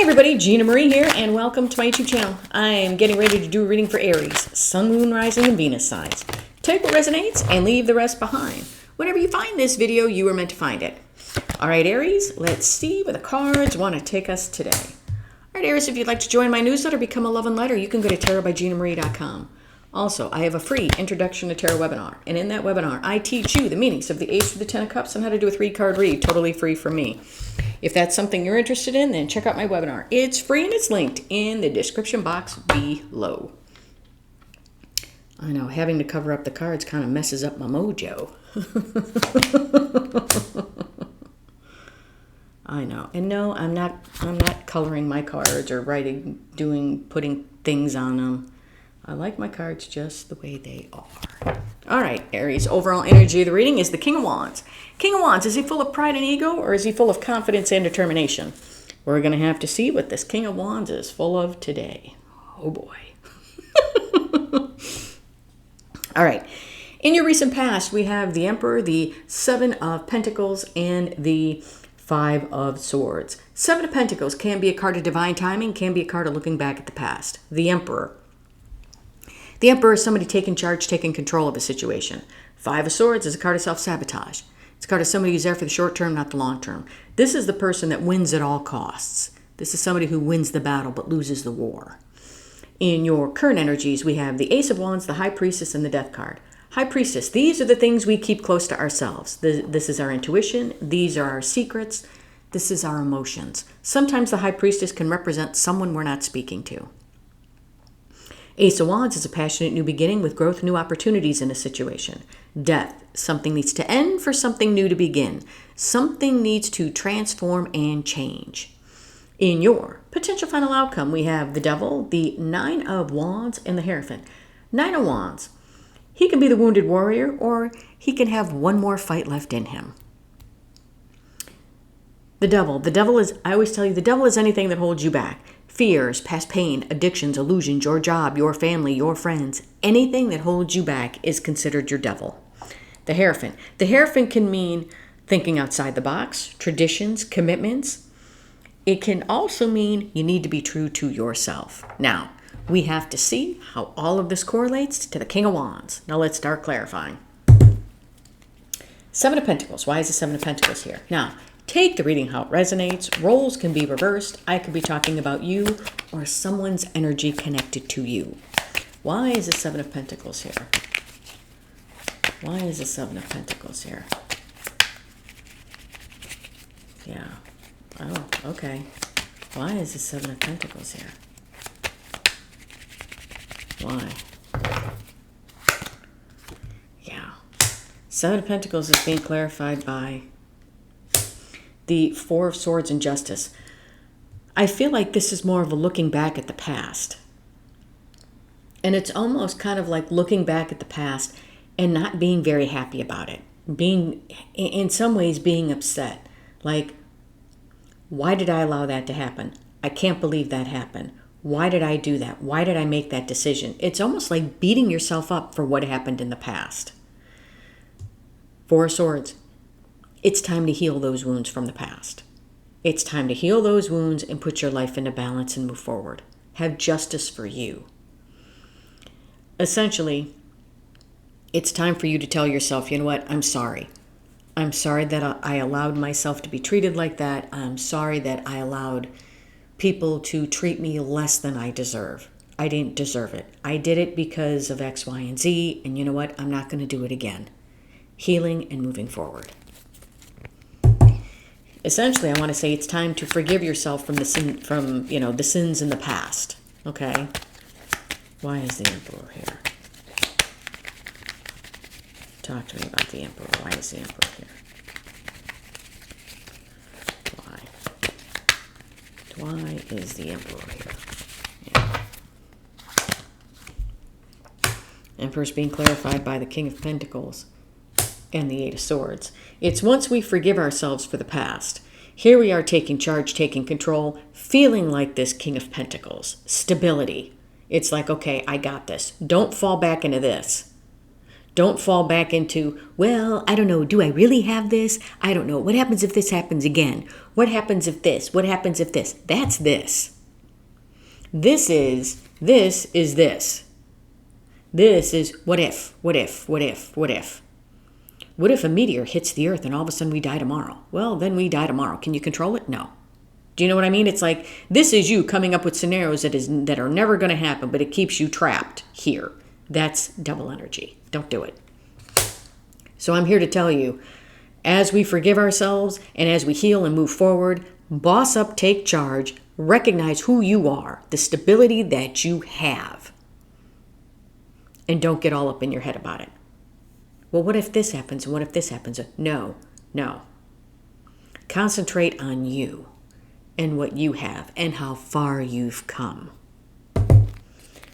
everybody, Gina Marie here, and welcome to my YouTube channel. I am getting ready to do a reading for Aries, Sun, Moon, Rising, and Venus signs. Take what resonates and leave the rest behind. Whenever you find this video, you were meant to find it. All right, Aries, let's see where the cards want to take us today. All right, Aries, if you'd like to join my newsletter, become a love and lighter, you can go to tarotbyginamarie.com. Also, I have a free Introduction to Tarot webinar, and in that webinar, I teach you the meanings of the Ace of the Ten of Cups and how to do a 3-card read, totally free from me. If that's something you're interested in, then check out my webinar. It's free and it's linked in the description box below. I know, having to cover up the cards kind of messes up my mojo. I know. And no, I'm not coloring my cards or putting things on them. I like my cards just the way they are. All right, Aries, overall energy of the reading is the King of Wands. King of Wands, is he full of pride and ego, or is he full of confidence and determination? We're going to have to see what this King of Wands is full of today. Oh, boy. All right. In your recent past, we have the Emperor, the Seven of Pentacles, and the Five of Swords. Seven of Pentacles can be a card of divine timing, can be a card of looking back at the past. The Emperor. The Emperor is somebody taking charge, taking control of a situation. Five of Swords is a card of self-sabotage. It's a card of somebody who's there for the short term, not the long term. This is the person that wins at all costs. This is somebody who wins the battle but loses the war. In your current energies, we have the Ace of Wands, the High Priestess, and the Death card. High Priestess, these are the things we keep close to ourselves. This is our intuition. These are our secrets. This is our emotions. Sometimes the High Priestess can represent someone we're not speaking to. Ace of Wands is a passionate new beginning with growth, new opportunities in a situation. Death, something needs to end for something new to begin. Something needs to transform and change. In your potential final outcome, we have the Devil, the Nine of Wands, and the Hierophant. Nine of Wands. He can be the wounded warrior, or he can have one more fight left in him. The Devil is, I always tell you, the Devil is anything that holds you back. Fears, past pain, addictions, illusions, your job, your family, your friends. Anything that holds you back is considered your devil. The Hierophant. The Hierophant can mean thinking outside the box, traditions, commitments. It can also mean you need to be true to yourself. Now, we have to see how all of this correlates to the King of Wands. Now let's start clarifying. Seven of Pentacles. Why is the Seven of Pentacles here? Now, take the reading how it resonates. Roles can be reversed. I could be talking about you or someone's energy connected to you. Why is the Seven of Pentacles here? Why is the Seven of Pentacles here? Yeah. Oh, okay. Why is the Seven of Pentacles here? Why? Yeah. Seven of Pentacles is being clarified by the Four of Swords and Justice. I feel like this is more of a looking back at the past. And it's almost kind of like looking back at the past and not being very happy about it. Being, in some ways, being upset. Like, why did I allow that to happen? I can't believe that happened. Why did I do that? Why did I make that decision? It's almost like beating yourself up for what happened in the past. Four of Swords. It's time to heal those wounds from the past. It's time to heal those wounds and put your life into balance and move forward. Have justice for you. Essentially, it's time for you to tell yourself, you know what, I'm sorry. I'm sorry that I allowed myself to be treated like that. I'm sorry that I allowed people to treat me less than I deserve. I didn't deserve it. I did it because of X, Y, and Z, and you know what, I'm not going to do it again. Healing and moving forward. Essentially, I want to say it's time to forgive yourself from the the sins in the past. Okay? Why is the Emperor here? Talk to me about the Emperor. Why is the Emperor here? Why is the Emperor here? Yeah. Emperor's being clarified by the King of Pentacles and the Eight of Swords. It's once we forgive ourselves for the past. Here we are taking charge, taking control, feeling like this King of Pentacles. Stability. It's like, okay, I got this. Don't fall back into this. Don't fall back into, well, I don't know, do I really have this? I don't know. What happens if this happens again? What happens if this? What happens if this? That's this. This is this. This is what if, what if, what if, what if. What if a meteor hits the earth and all of a sudden we die tomorrow? Well, then we die tomorrow. Can you control it? No. Do you know what I mean? It's like, this is you coming up with scenarios that are never going to happen, but it keeps you trapped here. That's double energy. Don't do it. So I'm here to tell you, as we forgive ourselves and as we heal and move forward, boss up, take charge, recognize who you are, the stability that you have, and don't get all up in your head about it. Well, what if this happens? And what if this happens? No. Concentrate on you and what you have and how far you've come.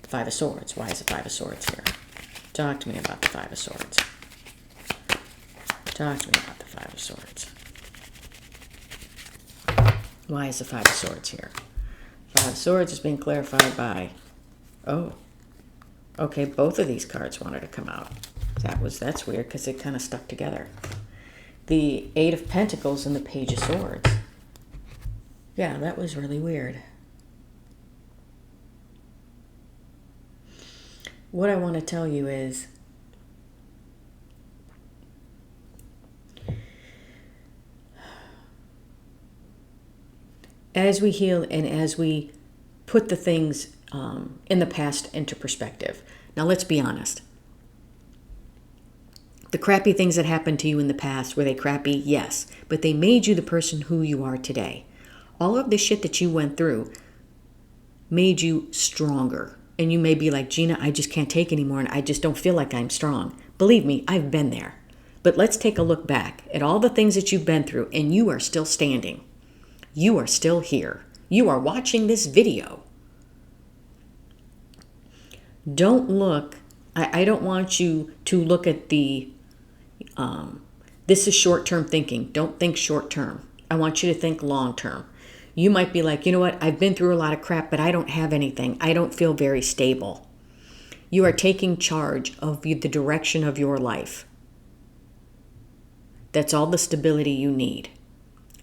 Five of Swords. Why is the Five of Swords here? Talk to me about the Five of Swords. Talk to me about the Five of Swords. Why is the Five of Swords here? Five of Swords is being clarified by, okay, both of these cards wanted to come out. That's weird because it kind of stuck together. The Eight of Pentacles and the Page of Swords. Yeah, that was really weird. What I want to tell you is, as we heal and as we put the things in the past into perspective. Now, let's be honest. The crappy things that happened to you in the past, were they crappy? Yes. But they made you the person who you are today. All of the shit that you went through made you stronger. And you may be like, Gina, I just can't take anymore and I just don't feel like I'm strong. Believe me, I've been there. But let's take a look back at all the things that you've been through and you are still standing. You are still here. You are watching this video. Don't look, I don't want you to look at the, this is short-term thinking. Don't think short-term. I want you to think long-term. You might be like, you know what, I've been through a lot of crap, but I don't have anything. I don't feel very stable. You are taking charge of the direction of your life. That's all the stability you need,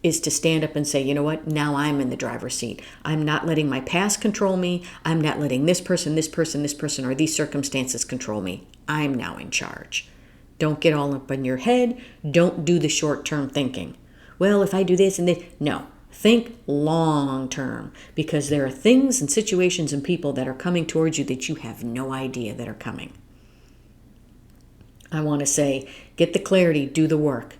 is to stand up and say, you know what, now I'm in the driver's seat. I'm not letting my past control me. I'm not letting this person, or these circumstances control me. I'm now in charge. Don't get all up in your head. Don't do the short-term thinking. Well, if I do this and this, no. Think long-term, because there are things and situations and people that are coming towards you that you have no idea that are coming. I want to say, get the clarity, do the work.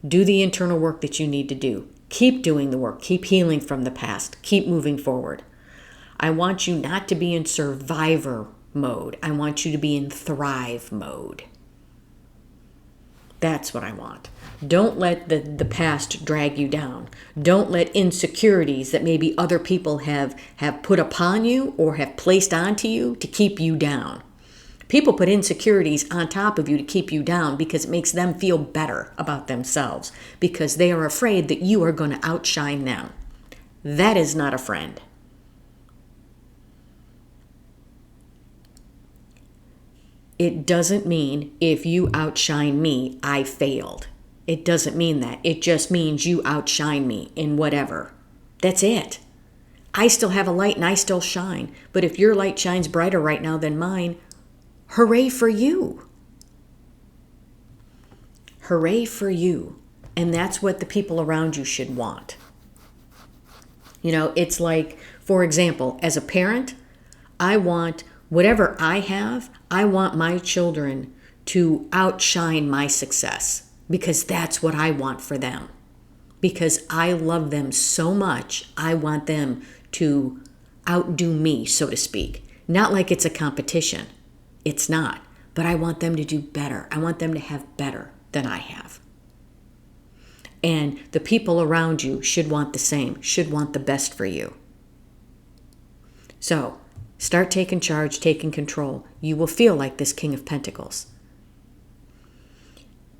Do the internal work that you need to do. Keep doing the work. Keep healing from the past. Keep moving forward. I want you not to be in survivor mode. I want you to be in thrive mode. That's what I want. Don't let the past drag you down. Don't let insecurities that maybe other people have put upon you or have placed onto you to keep you down. People put insecurities on top of you to keep you down because it makes them feel better about themselves, because they are afraid that you are going to outshine them. That is not a friend. It doesn't mean if you outshine me, I failed. It doesn't mean that. It just means you outshine me in whatever. That's it. I still have a light and I still shine. But if your light shines brighter right now than mine, hooray for you. Hooray for you. And that's what the people around you should want. You know, it's like, for example, as a parent, I want whatever I have, I want my children to outshine my success, because that's what I want for them. Because I love them so much, I want them to outdo me, so to speak. Not like it's a competition. It's not. But I want them to do better. I want them to have better than I have. And the people around you should want the same, should want the best for you. So, start taking charge, taking control. You will feel like this King of Pentacles.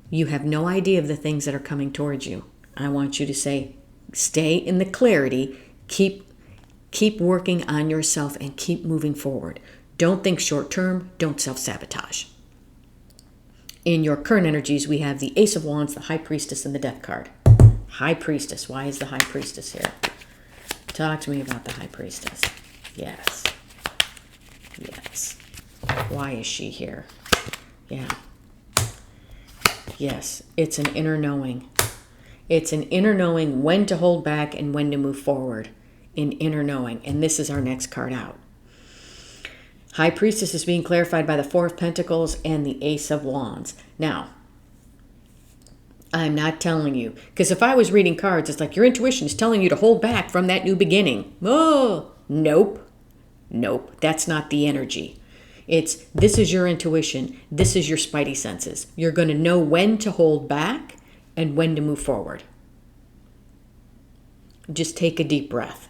You have no idea of the things that are coming towards you. I want you to say, stay in the clarity, keep working on yourself and keep moving forward. Don't think short term, don't self-sabotage. In your current energies, we have the Ace of Wands, the High Priestess, and the Death card. High Priestess. Why is the High Priestess here? Talk to me about the High Priestess. Yes. Yes. Why is she here? Yeah. Yes. It's an inner knowing. It's an inner knowing when to hold back and when to move forward. An inner knowing. And this is our next card out. High Priestess is being clarified by the Four of Pentacles and the Ace of Wands. Now, I'm not telling you, because if I was reading cards, it's like your intuition is telling you to hold back from that new beginning. Oh, nope. Nope, that's not the energy. This is your intuition. This is your spidey senses. You're going to know when to hold back and when to move forward. Just take a deep breath.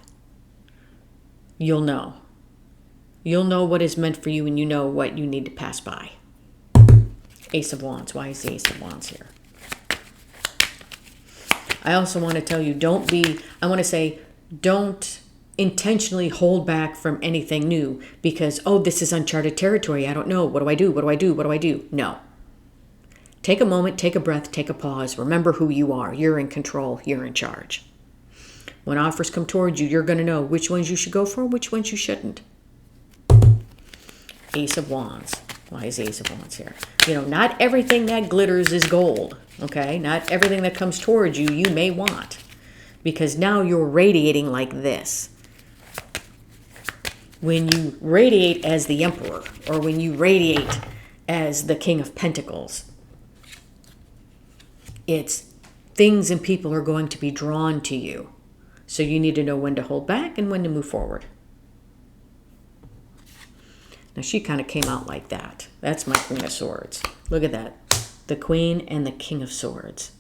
You'll know. You'll know what is meant for you, and you know what you need to pass by. Ace of Wands. Why is the Ace of Wands here? I also want to tell you, don't intentionally hold back from anything new because, oh, this is uncharted territory. I don't know. What do I do? What do I do? What do I do? No. Take a moment, take a breath, take a pause. Remember who you are. You're in control. You're in charge. When offers come towards you, you're going to know which ones you should go for, which ones you shouldn't. Ace of Wands. Why is the Ace of Wands here? You know, not everything that glitters is gold, okay? Not everything that comes towards you, you may want. Because now you're radiating like this. When you radiate as the Emperor, or when you radiate as the King of Pentacles, it's things and people are going to be drawn to you. So you need to know when to hold back and when to move forward. Now, she kind of came out like that. That's my Queen of Swords. Look at that. The Queen and the King of Swords.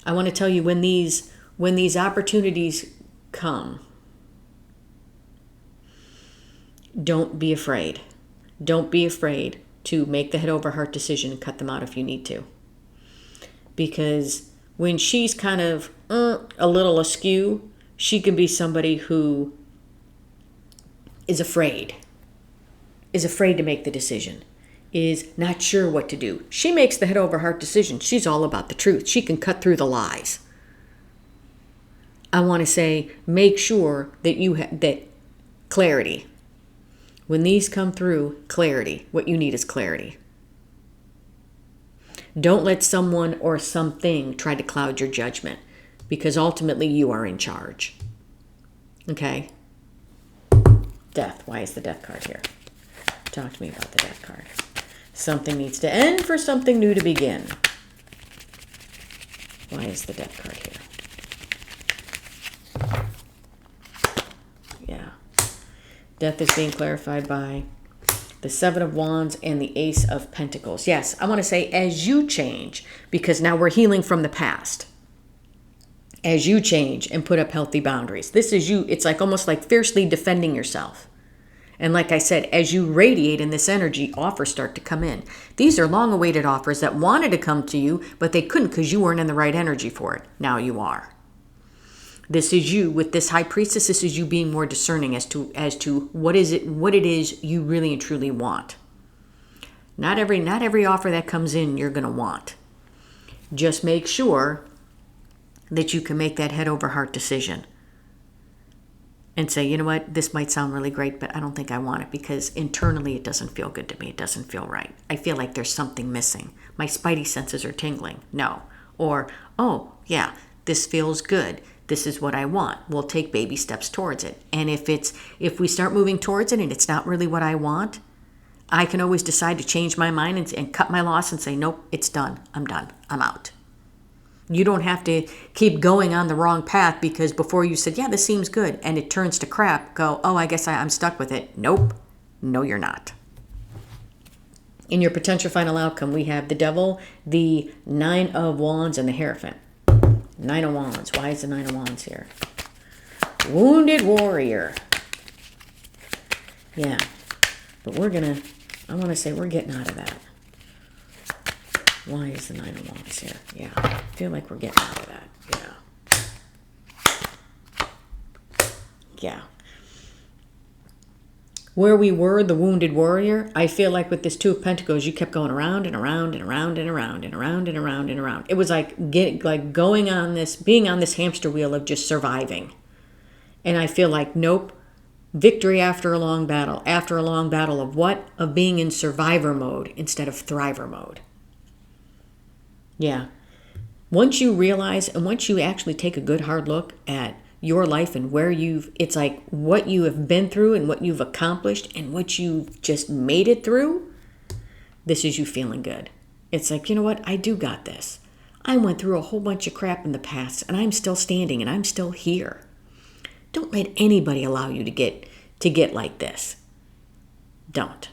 I want to tell you, when these opportunities come, don't be afraid. Don't be afraid to make the head over heart decision and cut them out if you need to. Because when she's kind of a little askew, she can be somebody who is afraid to make the decision, is not sure what to do. She makes the head over heart decision. She's all about the truth. She can cut through the lies. I want to say, make sure that you have that clarity. When these come through, clarity. What you need is clarity. Don't let someone or something try to cloud your judgment, because ultimately you are in charge. Okay? Death. Why is the Death card here? Talk to me about the Death card. Something needs to end for something new to begin. Why is the Death card here? Yeah. Death is being clarified by the Seven of Wands and the Ace of Pentacles. Yes, I want to say as you change, because now we're healing from the past. As you change and put up healthy boundaries. This is you. It's like almost like fiercely defending yourself. And like I said, as you radiate in this energy, offers start to come in. These are long-awaited offers that wanted to come to you, but they couldn't because you weren't in the right energy for it. Now you are. This is you with this High Priestess. This is you being more discerning as to what it is you really and truly want. Not every offer that comes in you're going to want. Just make sure that you can make that head over heart decision and say, you know what, this might sound really great, but I don't think I want it because internally it doesn't feel good to me. It doesn't feel right. I feel like there's something missing. My spidey senses are tingling. No. Or, oh, yeah, this feels good. This is what I want. We'll take baby steps towards it. And if we start moving towards it and it's not really what I want, I can always decide to change my mind and cut my loss and say, nope, it's done. I'm done. I'm out. You don't have to keep going on the wrong path because before you said, yeah, this seems good, and it turns to crap, go, oh, I guess I'm stuck with it. Nope. No, you're not. In your potential final outcome, we have the Devil, the Nine of Wands, and the Hierophant. Nine of Wands. Why is the Nine of Wands here? Wounded warrior. Yeah. But I want to say we're getting out of that. Why is the Nine of Wands here? Yeah. I feel like we're getting out of that. Yeah. Yeah. Where we were the wounded warrior, I feel like with this Two of Pentacles, you kept going around and around and around and around and around and around and around. It was like going on this, being on this hamster wheel of just surviving. And I feel like, nope, victory after a long battle. After a long battle of what? Of being in survivor mode instead of thriver mode. Yeah. Once you realize, and once you actually take a good hard look at your life and where it's like what you have been through and what you've accomplished and what you've just made it through, this is you feeling good. It's like, you know what? I do got this. I went through a whole bunch of crap in the past and I'm still standing and I'm still here. Don't let anybody allow you to get like this. Don't.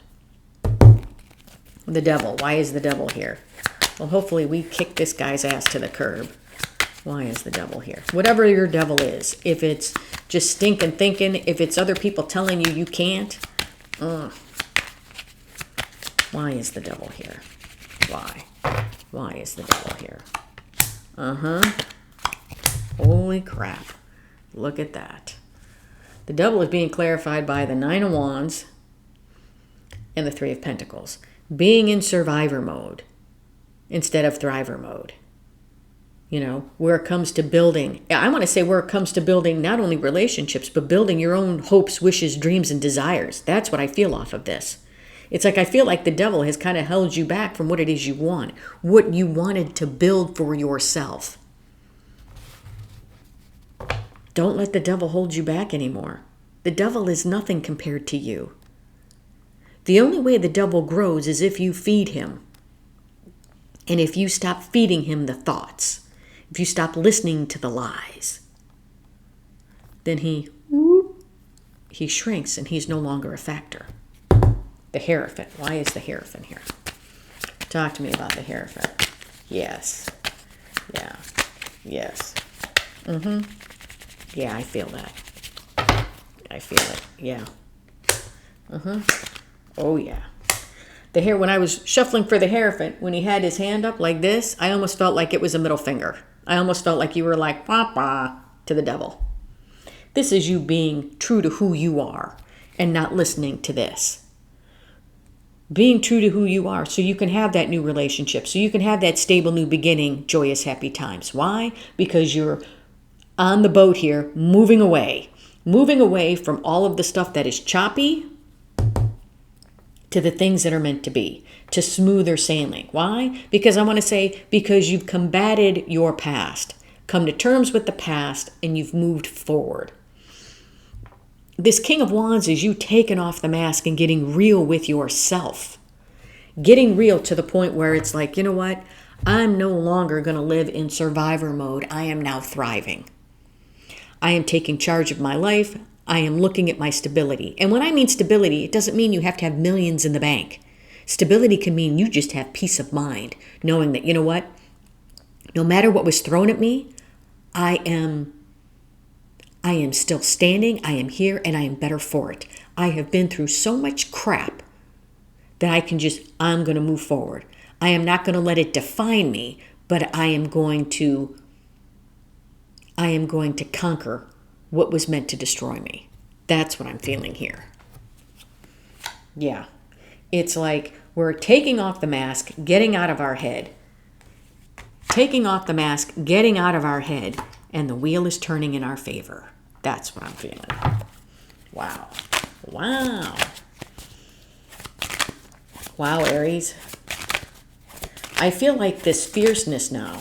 The devil. Why is the devil here? Well, hopefully we kick this guy's ass to the curb. Why is the devil here? Whatever your devil is, if it's just stinking thinking, if it's other people telling you can't, why is the devil here? Why? Why is the devil here? Holy crap. Look at that. The devil is being clarified by the Nine of Wands and the Three of Pentacles. Being in survivor mode instead of thriver mode. You know, where it comes to building, I want to say where it comes to building not only relationships, but building your own hopes, wishes, dreams, and desires. That's what I feel off of this. It's like I feel like the devil has kind of held you back from what it is you want, what you wanted to build for yourself. Don't let the devil hold you back anymore. The devil is nothing compared to you. The only way the devil grows is if you feed him. And if you stop feeding him the thoughts. If you stop listening to the lies, then he shrinks and he's no longer a factor. The Hierophant. Why is the Hierophant here? Talk to me about the Hierophant. Yes. Yeah. Yes. Yeah, I feel that. I feel it. Yeah. Oh, yeah. When I was shuffling for the Hierophant, when he had his hand up like this, I almost felt like it was a middle finger. I almost felt like you were like, wah, wah, to the devil. This is you being true to who you are and not listening to this. Being true to who you are so you can have that new relationship, so you can have that stable new beginning, joyous, happy times. Why? Because you're on the boat here, moving away from all of the stuff that is choppy to the things that are meant to be, to smoother sailing. Why? Because you've combated your past, come to terms with the past, and you've moved forward. This King of Wands is you taking off the mask and getting real with yourself. Getting real to the point where it's like, you know what? I'm no longer going to live in survivor mode. I am now thriving. I am taking charge of my life. I am looking at my stability. And when I mean stability, it doesn't mean you have to have millions in the bank. Stability can mean you just have peace of mind, knowing that, you know what? No matter what was thrown at me, I am still standing, I am here, and I am better for it. I have been through so much crap that I'm going to move forward. I am not going to let it define me, but I am going to conquer what was meant to destroy me. That's what I'm feeling here. Yeah. It's like we're taking off the mask, getting out of our head. Taking off the mask, getting out of our head, and the wheel is turning in our favor. That's what I'm feeling. Wow. Wow. Wow, Aries. I feel like this fierceness now.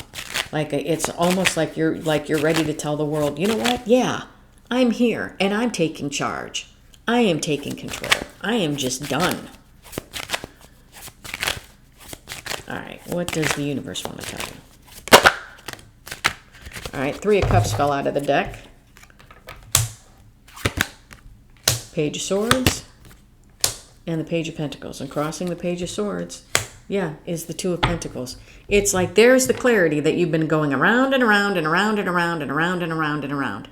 Like it's almost like you're ready to tell the world, you know what? Yeah, I'm here and I'm taking charge. I am taking control. I am just done. All right, what does the universe want to tell you? All right, Three of Cups fell out of the deck. Page of Swords and the Page of Pentacles. And crossing the Page of Swords, yeah, is the Two of Pentacles. It's like there's the clarity that you've been going around and around and around and around and around and around and around.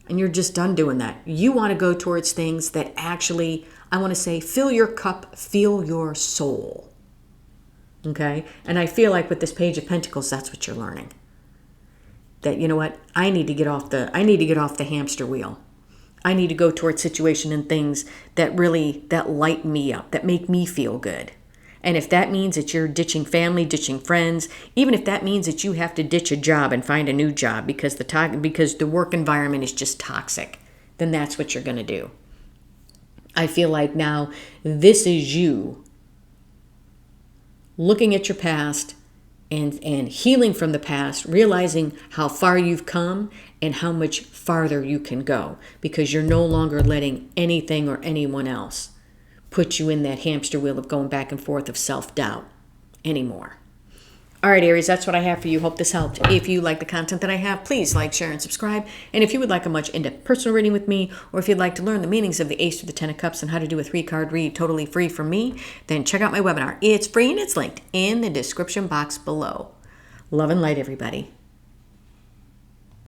And you're just done doing that. You want to go towards things that actually, I want to say, fill your cup, feel your soul. Okay? And I feel like with this Page of Pentacles, that's what you're learning. That, you know what? I need to get off the hamster wheel. I need to go towards situation and things that light me up, that make me feel good. And if that means that you're ditching family, ditching friends, even if that means that you have to ditch a job and find a new job because the work environment is just toxic, then that's what you're going to do. I feel like now this is you looking at your past and healing from the past, realizing how far you've come and how much farther you can go, because you're no longer letting anything or anyone else put you in that hamster wheel of going back and forth of self-doubt anymore. All right, Aries, that's what I have for you. Hope this helped. If you like the content that I have, please like, share, and subscribe. And if you would like a much in-depth personal reading with me, or if you'd like to learn the meanings of the Ace through the Ten of Cups and how to do a 3-card read totally free from me, then check out my webinar. It's free and it's linked in the description box below. Love and light, everybody.